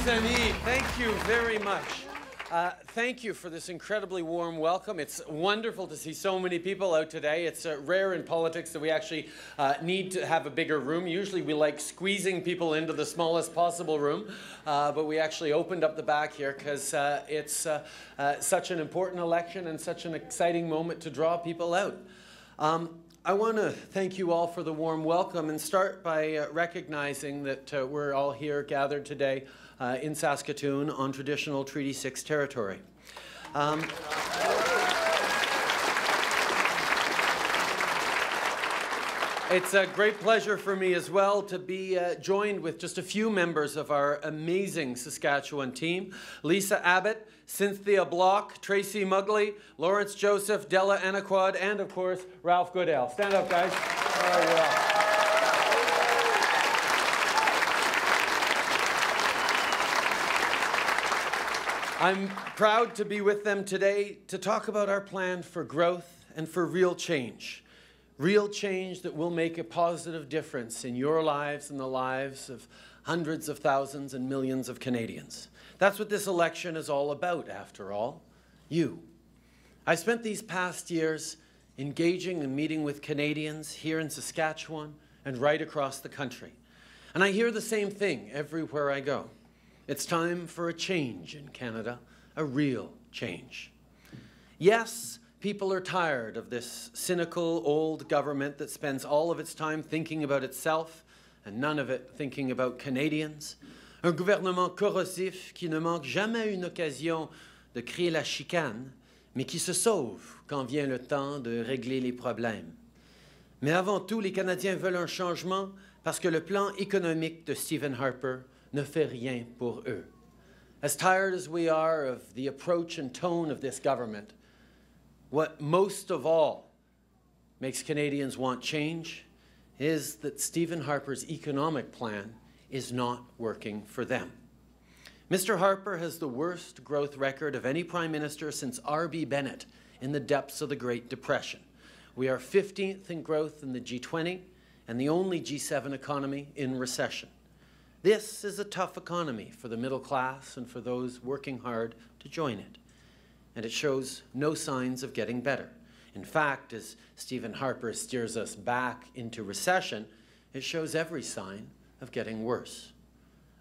mes amis, thank you very much. Thank you for this incredibly warm welcome. It's wonderful to see so many people out today. It's rare in politics that we actually need to have a bigger room. Usually we like squeezing people into the smallest possible room, but we actually opened up the back here because it's such an important election and such an exciting moment to draw people out. I want to thank you all for the warm welcome and start by recognizing that we're all here gathered today in Saskatoon on traditional Treaty 6 territory. It's a great pleasure for me as well to be joined with just a few members of our amazing Saskatchewan team. Lisa Abbott, Cynthia Block, Tracy Mugley, Lawrence Joseph, Della Anaquad, and of course, Ralph Goodale. Stand up, guys. I'm proud to be with them today to talk about our plan for growth and for real change. Real change that will make a positive difference in your lives and the lives of hundreds of thousands and millions of Canadians. That's what this election is all about, after all. You. I spent these past years engaging and meeting with Canadians here in Saskatchewan and right across the country. And I hear the same thing everywhere I go. It's time for a change in Canada, a real change. Yes, people are tired of this cynical old government that spends all of its time thinking about itself and none of it thinking about Canadians. Un gouvernement corrosif qui ne manque jamais une occasion de créer la chicane, mais qui se sauve quand vient le temps de régler les problèmes. Mais avant tout, les Canadiens veulent un changement parce que le plan économique de Stephen Harper ne fait rien pour eux. As tired as we are of the approach and tone of this government, what most of all makes Canadians want change is that Stephen Harper's economic plan is not working for them. Mr. Harper has the worst growth record of any Prime Minister since R.B. Bennett in the depths of the Great Depression. We are 15th in growth in the G20 and the only G7 economy in recession. This is a tough economy for the middle class and for those working hard to join it. And it shows no signs of getting better. In fact, as Stephen Harper steers us back into recession, it shows every sign of getting worse.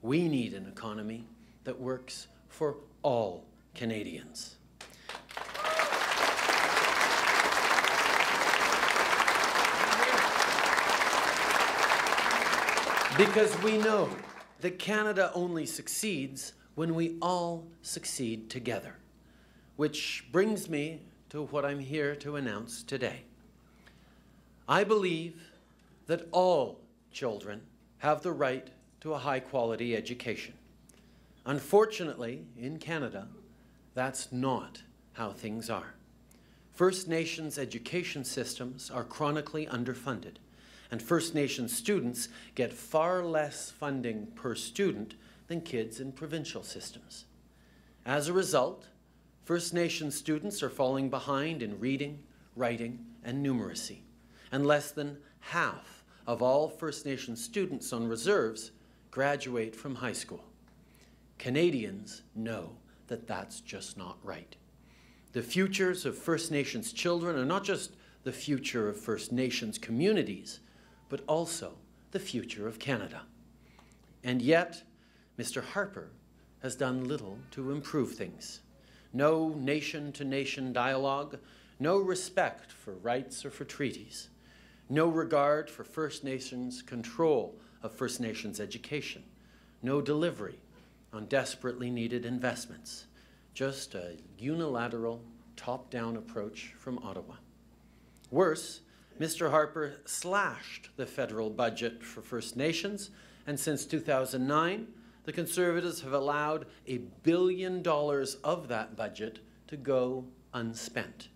We need an economy that works for all Canadians. Because we know that Canada only succeeds when we all succeed together. Which brings me to what I'm here to announce today. I believe that all children have the right to a high-quality education. Unfortunately, in Canada, that's not how things are. First Nations education systems are chronically underfunded, and First Nations students get far less funding per student than kids in provincial systems. As a result, First Nations students are falling behind in reading, writing, and numeracy, and less than half of all First Nations students on reserves graduate from high school. Canadians know that that's just not right. The futures of First Nations children are not just the future of First Nations communities, but also the future of Canada. And yet, Mr. Harper has done little to improve things. No nation-to-nation dialogue, no respect for rights or for treaties, no regard for First Nations control of First Nations education, no delivery on desperately needed investments, just a unilateral, top-down approach from Ottawa. Worse, Mr. Harper slashed the federal budget for First Nations, and since 2009, the Conservatives have allowed $1 billion of that budget to go unspent.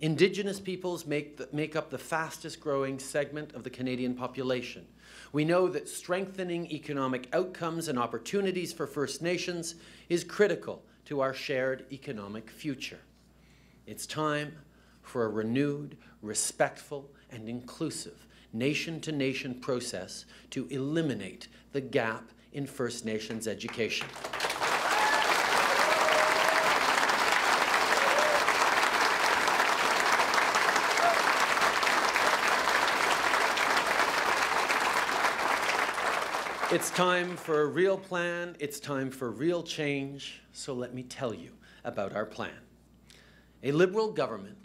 Indigenous peoples make up the fastest growing segment of the Canadian population. We know that strengthening economic outcomes and opportunities for First Nations is critical to our shared economic future. It's time for a renewed, respectful, and inclusive nation-to-nation process to eliminate the gap in First Nations education. It's time for a real plan, it's time for real change, so let me tell you about our plan. A Liberal government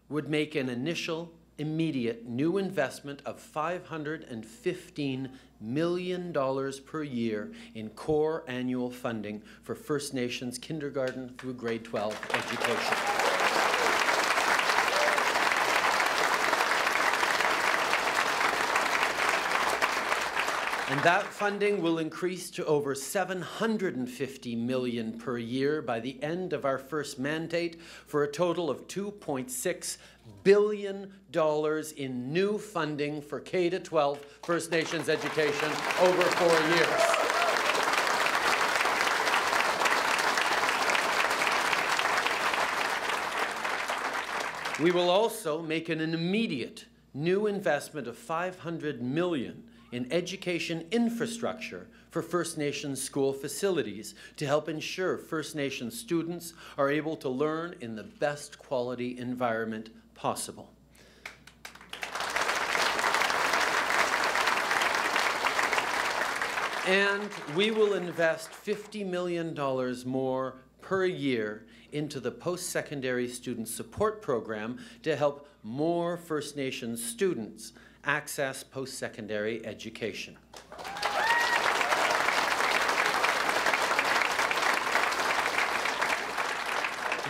would make an initial, immediate new investment of $515 million per year in core annual funding for First Nations kindergarten through grade 12 education. And that funding will increase to over $750 million per year by the end of our first mandate, for a total of $2.6 billion in new funding for K-12 First Nations education over 4 years. We will also make an immediate new investment of $500 million in education infrastructure for First Nations school facilities to help ensure First Nations students are able to learn in the best quality environment possible. And we will invest $50 million more per year into the post-secondary student support program to help more First Nations students access post-secondary education.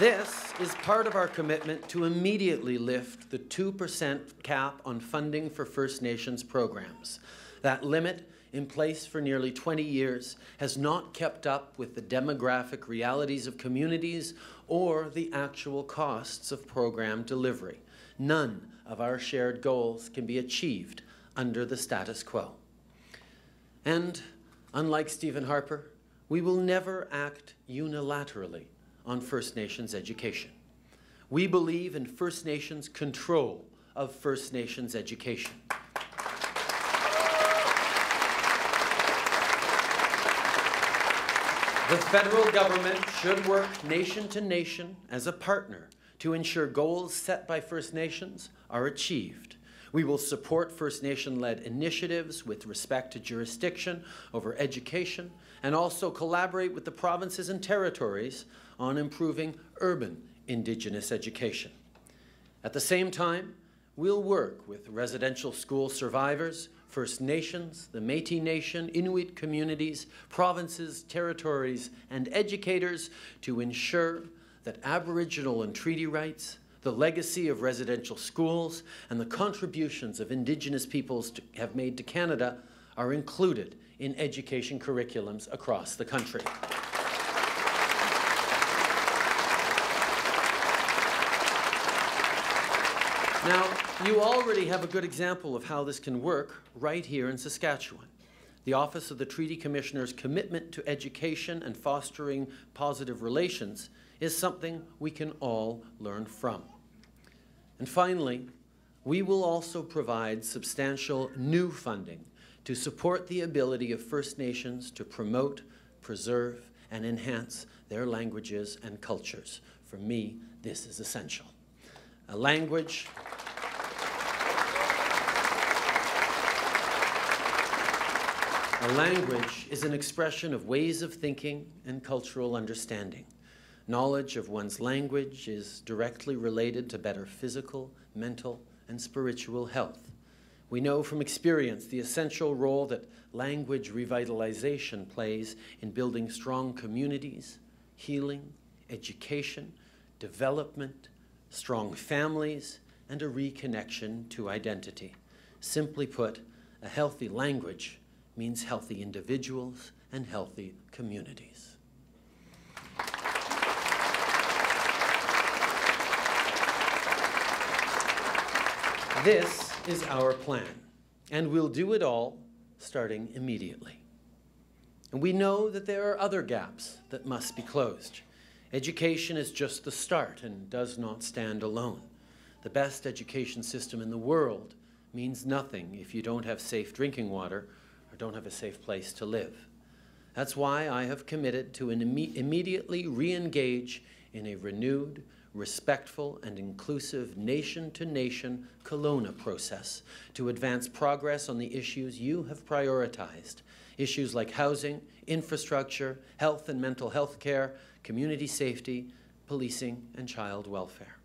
This is part of our commitment to immediately lift the 2% cap on funding for First Nations programs. That limit, in place for nearly 20 years, has not kept up with the demographic realities of communities or the actual costs of program delivery. None of our shared goals can be achieved under the status quo. And unlike Stephen Harper, we will never act unilaterally on First Nations education. We believe in First Nations control of First Nations education. The federal government should work nation to nation as a partner to ensure goals set by First Nations are achieved. We will support First Nation-led initiatives with respect to jurisdiction over education, and also collaborate with the provinces and territories on improving urban Indigenous education. At the same time, we'll work with residential school survivors, First Nations, the Métis Nation, Inuit communities, provinces, territories, and educators to ensure that Aboriginal and treaty rights, the legacy of residential schools, and the contributions of Indigenous peoples have made to Canada are included in education curriculums across the country. Now, you already have a good example of how this can work right here in Saskatchewan. The Office of the Treaty Commissioner's commitment to education and fostering positive relations is something we can all learn from. And finally, we will also provide substantial new funding to support the ability of First Nations to promote, preserve, and enhance their languages and cultures. For me, this is essential. A language is an expression of ways of thinking and cultural understanding. Knowledge of one's language is directly related to better physical, mental, and spiritual health. We know from experience the essential role that language revitalization plays in building strong communities, healing, education, development, strong families, and a reconnection to identity. Simply put, a healthy language means healthy individuals and healthy communities. This is our plan, and we'll do it all starting immediately. And we know that there are other gaps that must be closed. Education is just the start and does not stand alone. The best education system in the world means nothing if you don't have safe drinking water or don't have a safe place to live. That's why I have committed to immediately re-engage in a renewed, respectful, and inclusive nation-to-nation Kelowna process to advance progress on the issues you have prioritized, issues like housing, infrastructure, health and mental health care, community safety, policing, and child welfare.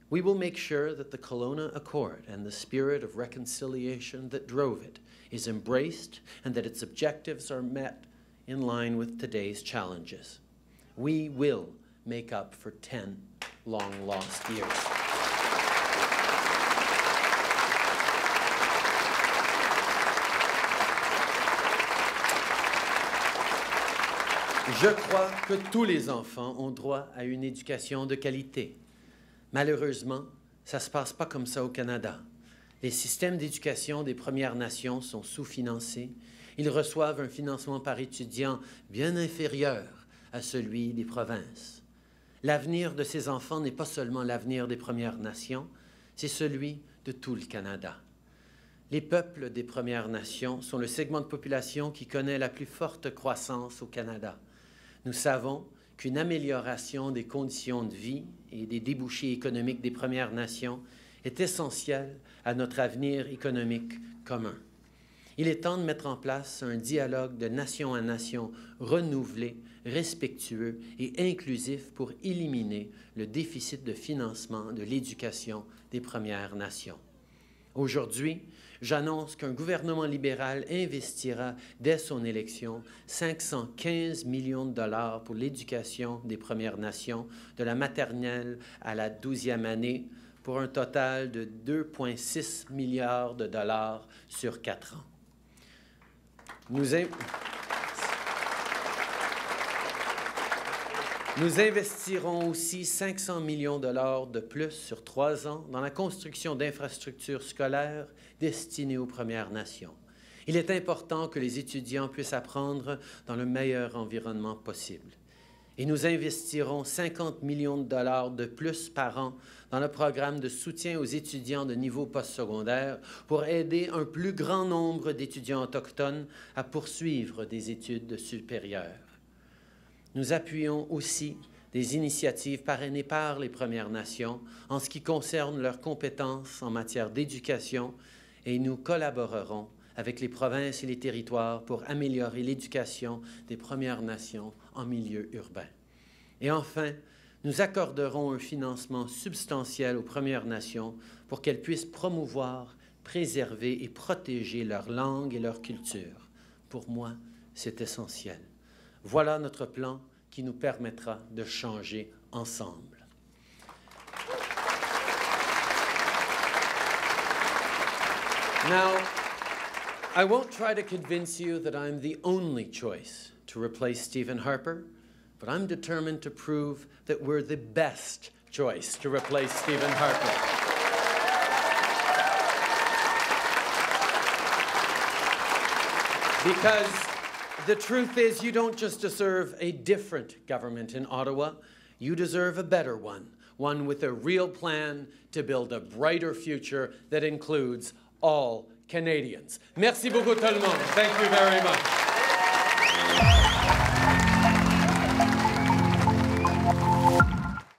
We will make sure that the Kelowna Accord and the spirit of reconciliation that drove it is embraced and that its objectives are met in line with today's challenges. We will make up for 10 long-lost years. Je crois que tous les enfants ont droit à une éducation de qualité. Malheureusement, ça ne se passe pas comme ça au Canada. Les systèmes d'éducation des Premières Nations sont sous-financés. Ils reçoivent un financement par étudiant bien inférieur à celui des provinces. L'avenir de ces enfants n'est pas seulement l'avenir des Premières Nations, c'est celui de tout le Canada. Les peuples des Premières Nations sont le segment de population qui connaît la plus forte croissance au Canada. Nous savons qu'une amélioration des conditions de vie et des débouchés économiques des Premières Nations est essentielle à notre avenir économique commun. Il est temps de mettre en place un dialogue de nation à nation renouvelé, respectueux et inclusif pour éliminer le déficit de financement de l'éducation des Premières Nations. Aujourd'hui, j'annonce qu'un gouvernement libéral investira dès son élection 515 millions de dollars pour l'éducation des Premières Nations, de la maternelle à la 12e année, pour un total de 2,6 milliards de dollars sur 4 ans. Nous investirons aussi 500 millions de dollars de plus sur 3 ans dans la construction d'infrastructures scolaires destinées aux Premières Nations. Il est important que les étudiants puissent apprendre dans le meilleur environnement possible. Et nous investirons 50 millions de dollars de plus par an dans le programme de soutien aux étudiants de niveau postsecondaire pour aider un plus grand nombre d'étudiants autochtones à poursuivre des études supérieures. Nous appuyons aussi des initiatives parrainées par les Premières Nations en ce qui concerne leurs compétences en matière d'éducation et nous collaborerons avec les provinces et les territoires pour améliorer l'éducation des Premières Nations en milieu urbain. Et enfin, nous accorderons un financement substantiel aux Premières Nations pour qu'elles puissent promouvoir, préserver et protéger leur langue et leur culture. Pour moi, c'est essentiel. Voilà notre plan qui nous permettra de changer ensemble. Now, I won't try to convince you that I'm the only choice to replace Stephen Harper, but I'm determined to prove that we're the best choice to replace Stephen Harper. Because the truth is, you don't just deserve a different government in Ottawa, you deserve a better one with a real plan to build a brighter future that includes all Canadians. Merci beaucoup tout le monde. Thank you very much.